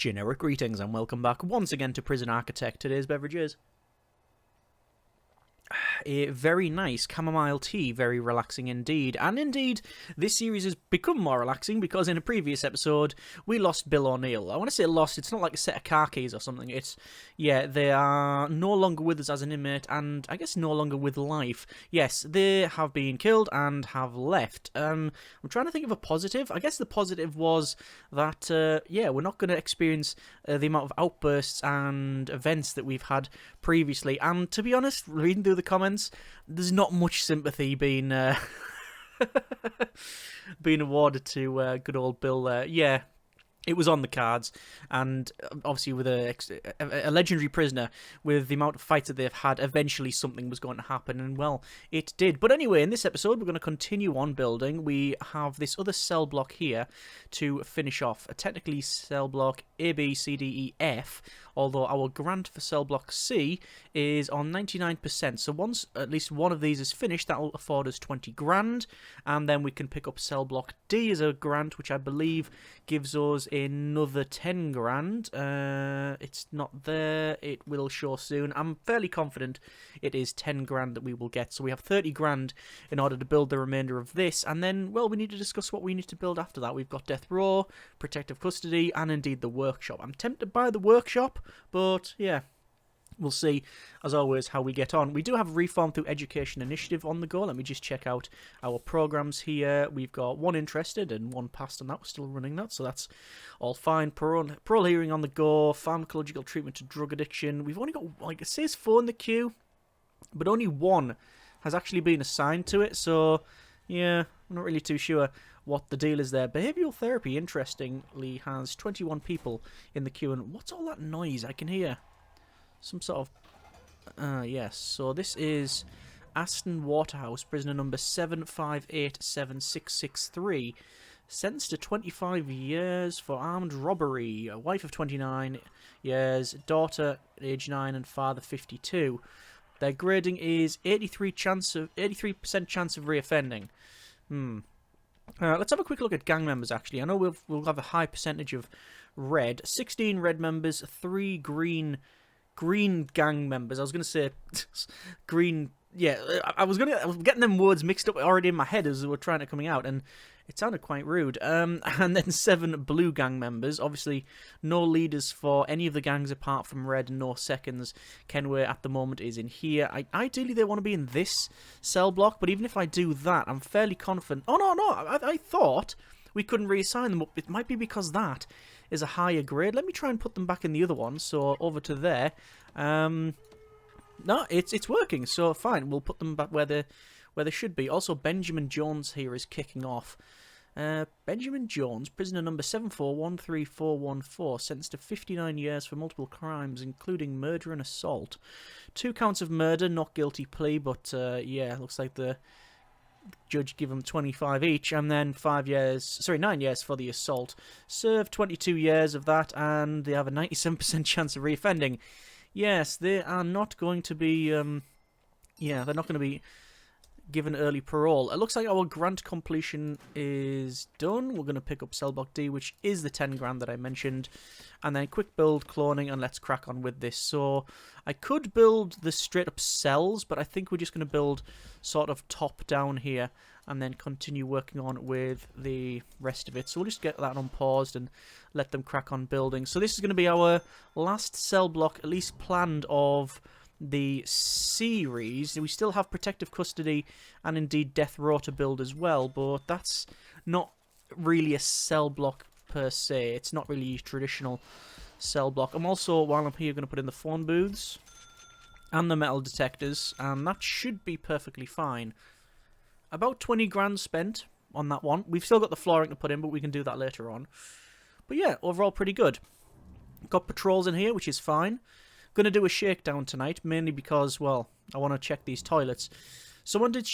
Generic greetings and welcome back once again to Prison Architect. Today's beverage is a very nice chamomile tea, very relaxing indeed. And indeed, this series has become more relaxing because in a previous episode, we lost Bill O'Neill. I want to say lost, it's not like a set of car keys or something. It's, yeah, they are no longer with us as an inmate and I guess no longer with life. Yes, they have been killed and have left. I'm trying to think of a positive. I guess the positive was that, yeah, we're not going to experience the amount of outbursts and events that we've had previously. And to be honest, reading through the comments, there's not much sympathy being being awarded to good old Bill there. Yeah, it was on the cards, and obviously with a legendary prisoner, with the amount of fights that they've had, eventually something was going to happen, and well, it did. But anyway, in this episode, we're going to continue on building. We have this other cell block here to finish off. Technically, cell block A, B, C, D, E, F, although our grant for cell block C is on 99%. So once at least one of these is finished, that will afford us 20 grand, and then we can pick up cell block D as a grant, which I believe gives us another 10 grand. It's not there. It will show soon. I'm fairly confident it is 10 grand that we will get. So we have 30 grand in order to build the remainder of this, and then, well, we need to discuss what we need to build after that. We've got death row, protective custody, and indeed the workshop. I'm tempted by the workshop, but yeah, we'll see, as always, how we get on. We do have Reform Through Education Initiative on the go. Let me just check out our programs here. We've got one interested and one passed on that. We're still running that, so that's all fine. Parole hearing on the go. Pharmacological treatment to drug addiction. We've only got, like, it says 4 in the queue, but only 1 has actually been assigned to it, so yeah, I'm not really too sure what the deal is there. Behavioural therapy, interestingly, has 21 people in the queue, and what's all that noise I can hear? Some sort of... yes, so this is Aston Waterhouse, prisoner number 7587663, sentenced to 25 years for armed robbery, a wife of 29 years, daughter age 9 and father 52. Their grading is 83% chance of reoffending. Let's have a quick look at gang members, actually. I know we'll have a high percentage of red. 16 red members, 3 green gang members. I was going to say green... Yeah, I was getting them words mixed up already in my head as they were trying to coming out, and it sounded quite rude. And then 7 blue gang members. Obviously, no leaders for any of the gangs apart from red, no seconds. Kenway at the moment is in here. Ideally, they want to be in this cell block, but even if I do that, I'm fairly confident... Oh, no, I thought we couldn't reassign them up. It might be because that is a higher grade. Let me try and put them back in the other one, so over to there. No, it's working, so fine. We'll put them back where they should be. Also, Benjamin Jones here is kicking off. Benjamin Jones, prisoner number 7413414, sentenced to 59 years for multiple crimes, including murder and assault. 2 counts of murder, not guilty plea, but yeah, looks like the judge give them 25 each, and then 9 years for the assault. Served 22 years of that, and they have a 97% chance of reoffending. Yes, they are not going to be, yeah, they're not going to be given early parole. It looks like our grant completion is done. We're going to pick up cell block D, which is the 10 grand that I mentioned. And then quick build, cloning, and let's crack on with this. So I could build the straight up cells, but I think we're just going to build sort of top down here and then continue working on with the rest of it. So we'll just get that unpaused and let them crack on building. So this is going to be our last cell block, at least planned, of the series. We still have protective custody and indeed death row to build as well, but that's not really a cell block per se. It's not really a traditional cell block. I'm also, while I'm here, going to put in the phone booths and the metal detectors, and that should be perfectly fine. About 20 grand spent on that one. We've still got the flooring to put in, but we can do that later on. But yeah, overall pretty good. Got patrols in here, which is fine. Going to do a shakedown tonight, mainly because, well, I want to check these toilets. Someone did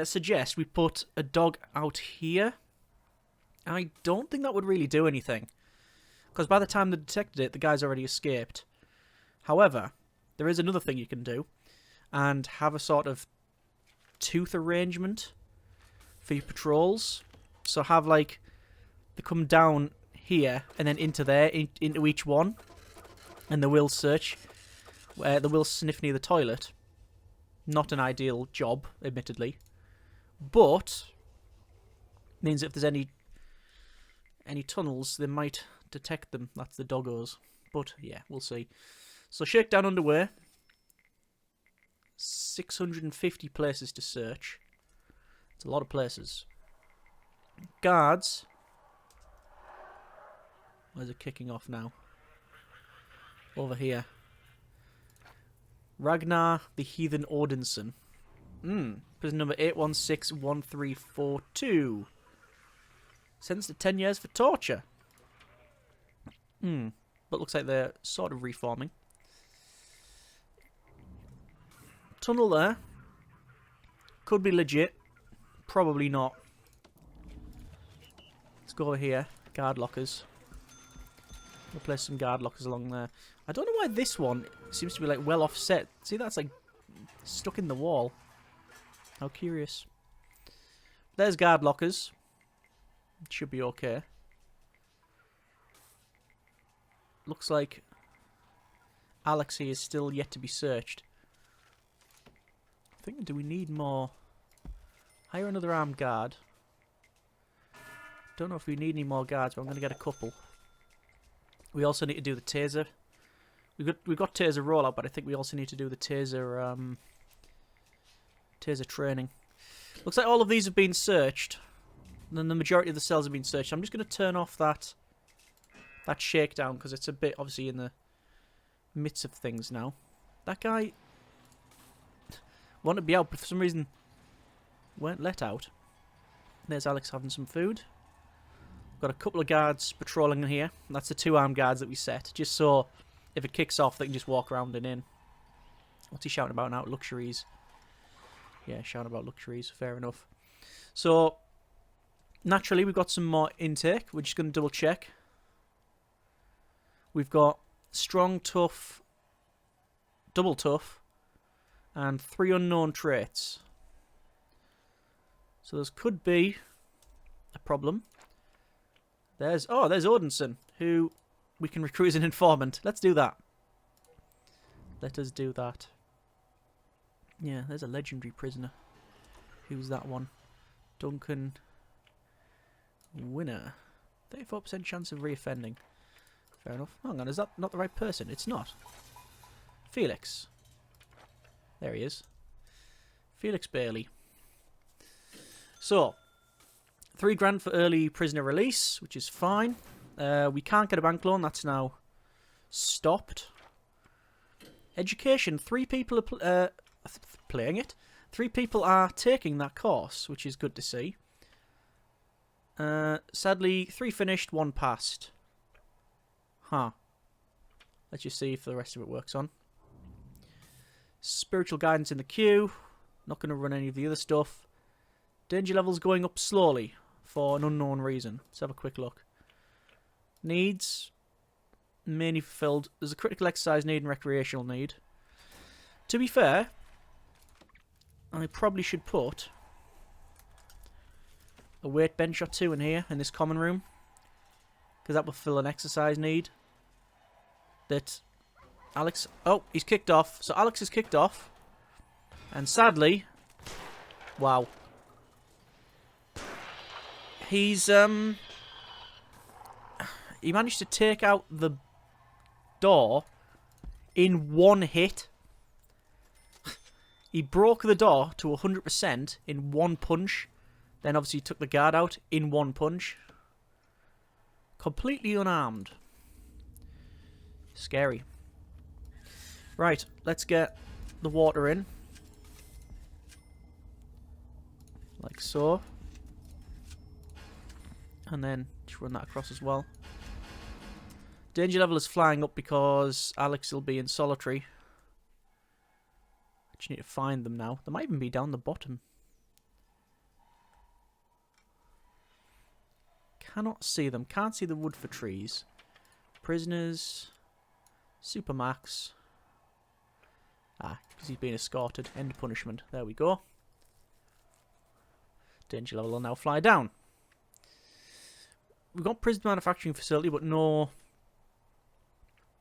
suggest we put a dog out here. I don't think that would really do anything, because by the time they detected it, the guy's already escaped. However, there is another thing you can do, and have a sort of tooth arrangement for your patrols. So have, like, they come down here and then into there, into each one. And they will search. They will sniff near the toilet. Not an ideal job, admittedly. But means if there's any tunnels, they might detect them. That's the doggos. But yeah, we'll see. So shakedown underway. 650 places to search. It's a lot of places. Guards. Where's it kicking off now? Over here. Ragnar the Heathen Odinson. Prison number 8161342. Sentenced to 10 years for torture. But looks like they're sort of reforming. Tunnel there. Could be legit. Probably not. Let's go over here. Guard lockers. We'll place some guard lockers along there. I don't know why this one seems to be like well offset. See, that's like stuck in the wall. How curious. There's guard lockers. Should be okay. Looks like Alex here is still yet to be searched. I think, do we need more? Hire another armed guard. Don't know if we need any more guards, but I'm going to get a couple. We also need to do the taser. We've got taser rollout, but I think we also need to do the taser taser training. Looks like all of these have been searched. And then the majority of the cells have been searched. I'm just going to turn off that shakedown because it's a bit obviously in the midst of things now. That guy wanted to be out, but for some reason weren't let out. There's Alex having some food. Got a couple of guards patrolling in here. That's the 2 armed guards that we set, just so if it kicks off, they can just walk around and in. What's he shouting about now? Luxuries. Yeah, shouting about luxuries. Fair enough. So, naturally, we've got some more intake. We're just going to double check. We've got strong, tough, double tough, and 3 unknown traits. So this could be a problem. There's Odinson, who we can recruit as an informant. Let's do that. Let us do that. Yeah, there's a legendary prisoner. Who's that one? Duncan Winer. 34% chance of reoffending. Fair enough. Hang on, is that not the right person? It's not. Felix. There he is. Felix Bailey. So, $3,000 for early prisoner release, which is fine. We can't get a bank loan. That's now stopped. Education. 3 people are playing it. 3 people are taking that course, which is good to see. Sadly, 3 finished, 1 passed. Huh. Let's just see if the rest of it works on. Spiritual guidance in the queue. Not going to run any of the other stuff. Danger levels going up slowly for an unknown reason. Let's have a quick look. Needs. Mainly fulfilled. There's a critical exercise need and recreational need. To be fair, I probably should put a weight bench or 2 in here, in this common room. Because that will fill an exercise need. That Alex... Oh, he's kicked off. So Alex is kicked off. And sadly... Wow. He's, he managed to take out the door in 1 hit. He broke the door to 100% in 1 punch. Then obviously took the guard out in 1 punch. Completely unarmed. Scary. Right, let's get the water in. Like so. And then just run that across as well. Danger level is flying up because Alex will be in solitary. Just need to find them now. They might even be down the bottom. Cannot see them. Can't see the wood for trees. Prisoners. Supermax. Ah, because he's being escorted. End punishment. There we go. Danger level will now fly down. we've got prison manufacturing facility, but no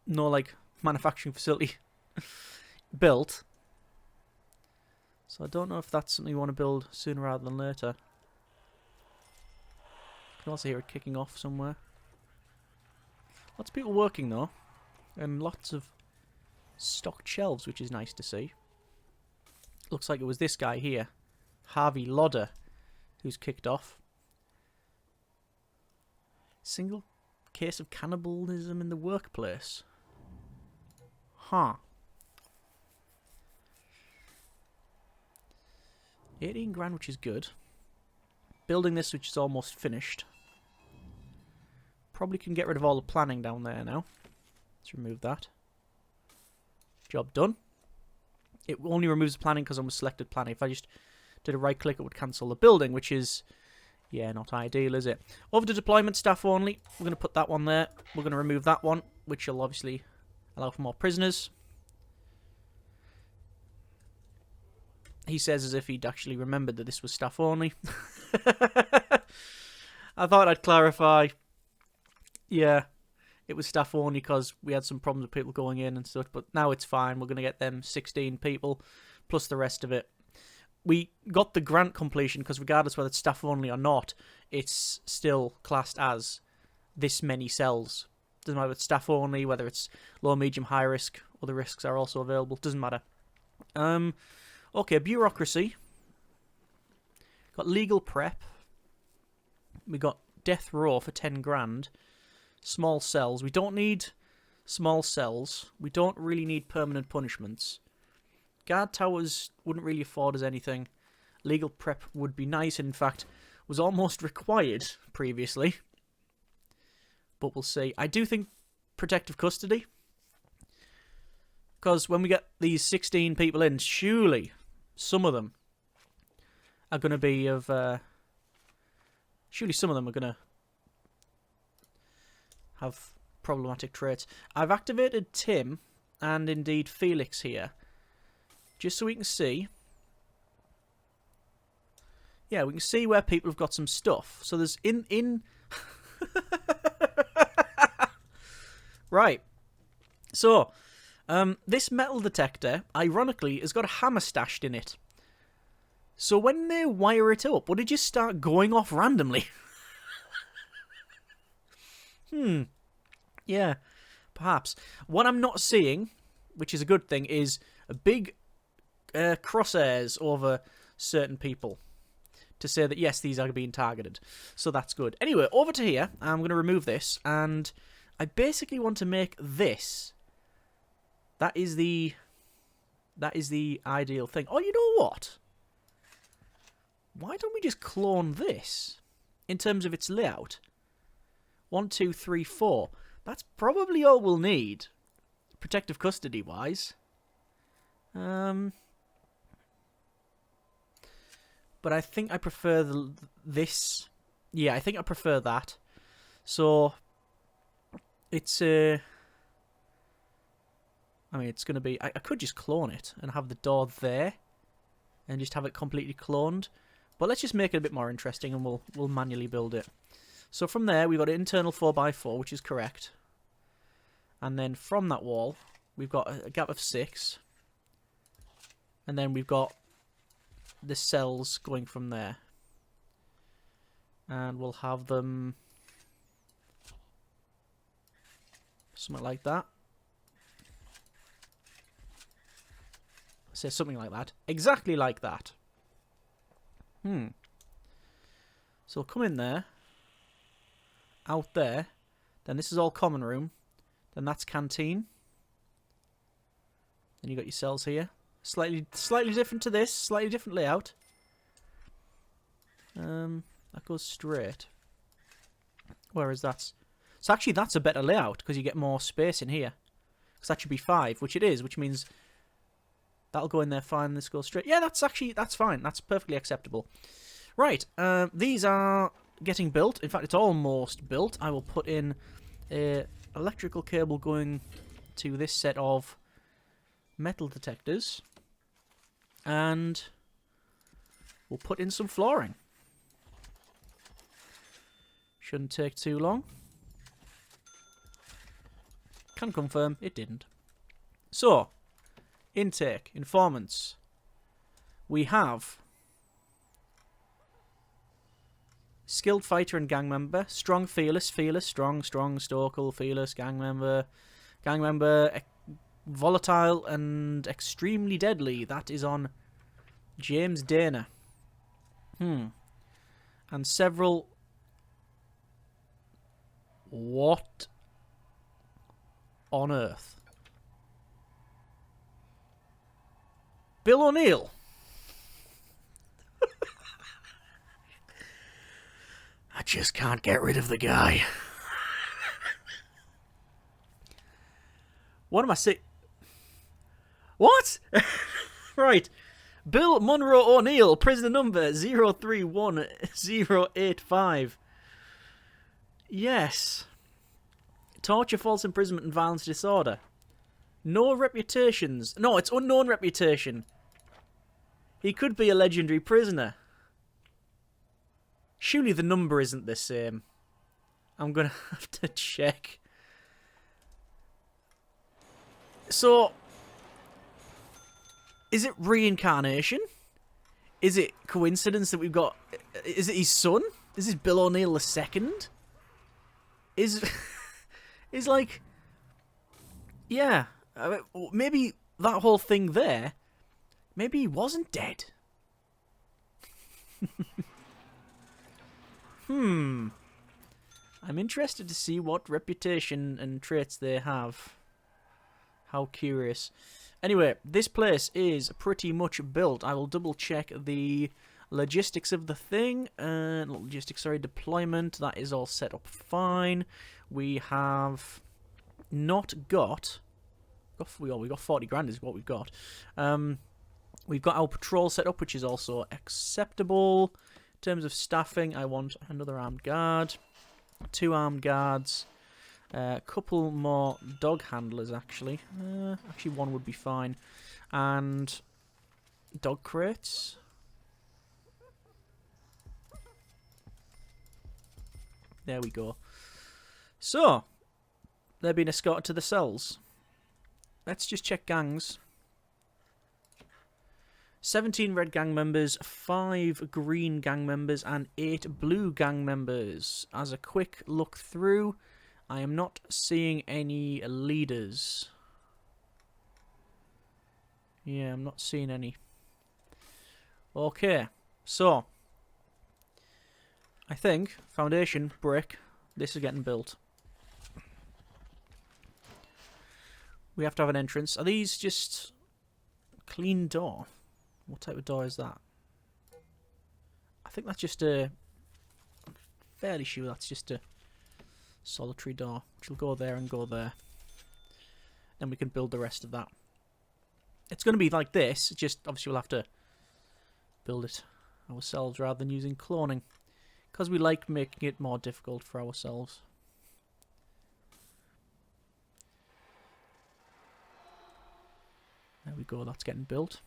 like manufacturing facility built. So I don't know if that's something you want to build sooner rather than later. You can also hear it kicking off somewhere. Lots of people working though, and lots of stocked shelves, which is nice to see. Looks like it was this guy here, Harvey Lodder, who's kicked off. Single case of cannibalism in the workplace. Huh. 18 grand, which is good. Building this, which is almost finished. Probably can get rid of all the planning down there now. Let's remove that. Job done. It only removes the planning because I'm with selected planning. If I just did a right click, it would cancel the building, which is, yeah, not ideal, is it? Over to deployment staff only. We're going to put that one there. We're going to remove that one, which will obviously allow for more prisoners. He says as if he'd actually remembered that this was staff only. I thought I'd clarify. Yeah, it was staff only because we had some problems with people going in and stuff, but now it's fine. We're going to get them 16 people plus the rest of it. We got the grant completion because regardless whether it's staff only or not, it's still classed as this many cells. Doesn't matter if it's staff only, whether it's low, medium, high risk, other risks are also available. Doesn't matter. Okay, bureaucracy. Got legal prep. We got death row for 10 grand. Small cells. We don't need small cells. We don't really need permanent punishments. Guard towers wouldn't really afford us anything. Legal prep would be nice. In fact, was almost required previously. But we'll see. I do think protective custody. Because when we get these 16 people in, surely some of them are going to be of... surely some of them are going to have problematic traits. I've activated Tim and indeed Felix here. Just so we can see. Yeah, we can see where people have got some stuff. So there's in... Right. So, this metal detector, ironically, has got a hammer stashed in it. So when they wire it up, would it just start going off randomly? Yeah, perhaps. What I'm not seeing, which is a good thing, is a big crosshairs over certain people to say that, yes, these are being targeted. So that's good. Anyway, over to here. I'm going to remove this, and I basically want to make this. That is the ideal thing. Oh, you know what? Why don't we just clone this in terms of its layout? 1, 2, 3, 4. That's probably all we'll need, protective custody wise. But I think I prefer this. Yeah, I think I prefer that. So it's I mean, it's going to be... I could just clone it and have the door there and just have it completely cloned. But let's just make it a bit more interesting and we'll manually build it. So from there, we've got an internal 4x4, which is correct. And then from that wall, we've got a gap of 6. And then we've got the cells going from there. And we'll have them... something like that. Say something like that. Exactly like that. So we'll come in there. Out there. Then this is all common room. Then that's canteen. Then you got your cells here. Slightly different to this. Slightly different layout. That goes straight. Whereas that's... So actually that's a better layout because you get more space in here. Because that should be 5, which it is, which means... That'll go in there fine. This goes straight. Yeah, that's fine. That's perfectly acceptable. Right. These are getting built. In fact, it's almost built. I will put in a electrical cable going to this set of metal detectors. And we'll put in some flooring. Shouldn't take too long. Can confirm it didn't. So, intake, informants. We have skilled fighter and gang member, strong, fearless, strong, stoical, fearless, gang member, volatile and extremely deadly. That is on James Dayner. And several. What on earth? Bill O'Neill. I just can't get rid of the guy. What am I saying? What? Right. Bill Monroe O'Neill, prisoner number 031085. Yes. Torture, false imprisonment, and violence disorder. No reputations. No, it's unknown reputation. He could be a legendary prisoner. Surely the number isn't the same. I'm going to have to check. So, is it reincarnation? Is it coincidence that we've got... Is it his son? Is this Bill O'Neill II? Is like... Yeah. Maybe that whole thing there... Maybe he wasn't dead. I'm interested to see what reputation and traits they have. How curious. Anyway, this place is pretty much built. I will double check the logistics of the thing. Deployment. That is all set up fine. We have not got... we got 40 grand is what we've got. We've got our patrol set up, which is also acceptable. In terms of staffing, I want another armed guard, 2 armed guards, a couple more dog handlers, actually. Actually, 1 would be fine. And dog crates. There we go. So, they're being escorted to the cells. Let's just check gangs. 17 red gang members, 5 green gang members, and 8 blue gang members. As a quick look through, I am not seeing any leaders. Yeah, I'm not seeing any. Okay, so I think foundation, brick, this is getting built. We have to have an entrance. Are these just clean door? What type of door is that? I think that's just a... I'm fairly sure that's just a solitary door, which will go there and go there. Then we can build the rest of that. It's going to be like this, just obviously we'll have to build it ourselves rather than using cloning. Because we like making it more difficult for ourselves. There we go, that's getting built.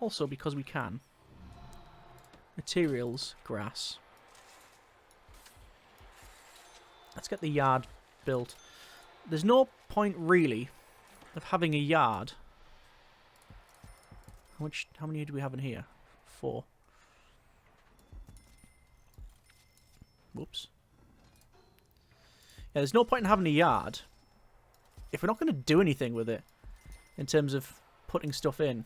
Also, because we can. Materials, grass. Let's get the yard built. There's no point, really, of having a yard. How many do we have in here? 4. Whoops. Yeah, there's no point in having a yard if we're not going to do anything with it in terms of putting stuff in.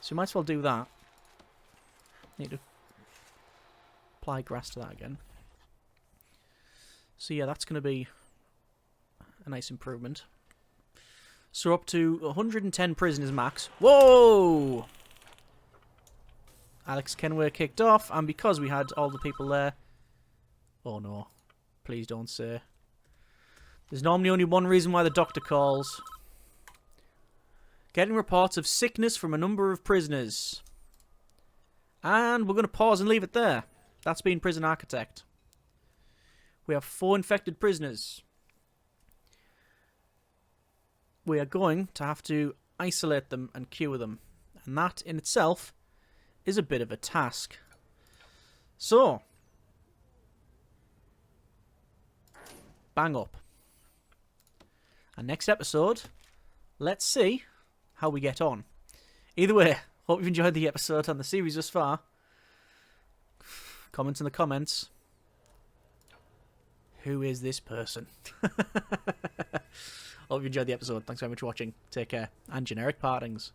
So we might as well do that. Need to apply grass to that again. So yeah, that's going to be a nice improvement. So we're up to 110 prisoners max. Whoa! Alex Kenway kicked off, and because we had all the people there... Oh no. Please don't say. There's normally only one reason why the doctor calls. Getting reports of sickness from a number of prisoners. And we're going to pause and leave it there. That's been Prison Architect. We have 4 infected prisoners. We are going to have to isolate them and cure them. And that in itself is a bit of a task. So, bang up. And next episode, let's see how we get on. Either way, hope you've enjoyed the episode and the series thus far. Comment in the comments. Who is this person? Hope you enjoyed the episode. Thanks very much for watching. Take care. And generic partings.